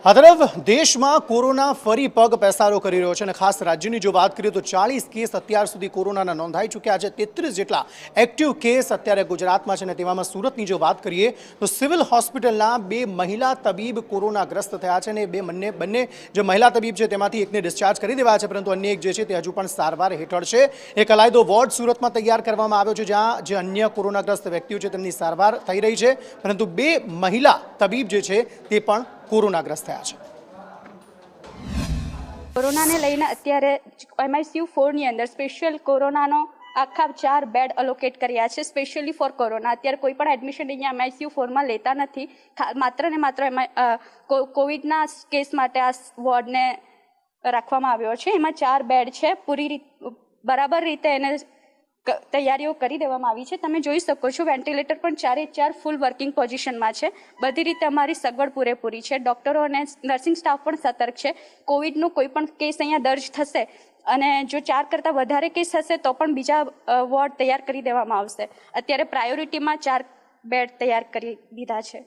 આ તરફ દેશમાં કોરોના ફરી પગ પેસારો કરી રહ્યો છે અને ખાસ રાજ્યની જો વાત કરીએ તો 40 કેસ અત્યાર સુધી કોરોનાના નોંધાઈ ચૂક્યા છે। 33 જેટલા એક્ટિવ કેસ અત્યારે ગુજરાતમાં છે અને તેવામાં સુરતની જો વાત કરીએ તો સિવિલ હોસ્પિટલના બે મહિલા તબીબ કોરોનાગ્રસ્ત થયા છે અને બંને જે મહિલા તબીબ છે તેમાંથી એકને ડિસ્ચાર્જ કરી દેવાયા છે, પરંતુ અન્ય એક જે છે તે હજુ પણ સારવાર હેઠળ છે। એક અલાયદો વોર્ડ સુરતમાં તૈયાર કરવામાં આવ્યો છે જ્યાં જે અન્ય કોરોનાગ્રસ્ત વ્યક્તિઓ છે તેમની સારવાર થઈ રહી છે, પરંતુ બે મહિલા તબીબ જે છે તે પણ કોરોનાગ્રસ્ત થયા છે। કોરોનાને લઈને અત્યારે MICU 4 ની અંદર સ્પેશિયલ કોરોનાનો આખા 4 બેડ અલોકેટ કર્યા છે સ્પેશિયલી ફોર કોરોના। અત્યારે કોઈ પણ એડમિશન અહીંયા MICU 4 માં લેતા નથી, માત્ર ને માત્ર કોવિડના કેસ માટે આ વોર્ડને રાખવામાં આવ્યો છે। એમાં 4 બેડ છે, બરાબર રીતે એને તૈયારીઓ કરી દેવામાં આવી છે। તમે જોઈ શકો છો વેન્ટિલેટર પણ 4 ફૂલ વર્કિંગ પોઝિશનમાં છે। બધી રીતે અમારી સગવડ પૂરેપૂરી છે। ડૉક્ટરો અને નર્સિંગ સ્ટાફ પણ સતર્ક છે। કોવિડનો કોઈ પણ કેસ અહીંયા દર્જ થશે અને જો 4 કરતાં વધારે કેસ હશે તો પણ બીજા વોર્ડ તૈયાર કરી દેવામાં આવશે। અત્યારે પ્રાયોરિટીમાં 4 બેડ તૈયાર કરી દીધા છે।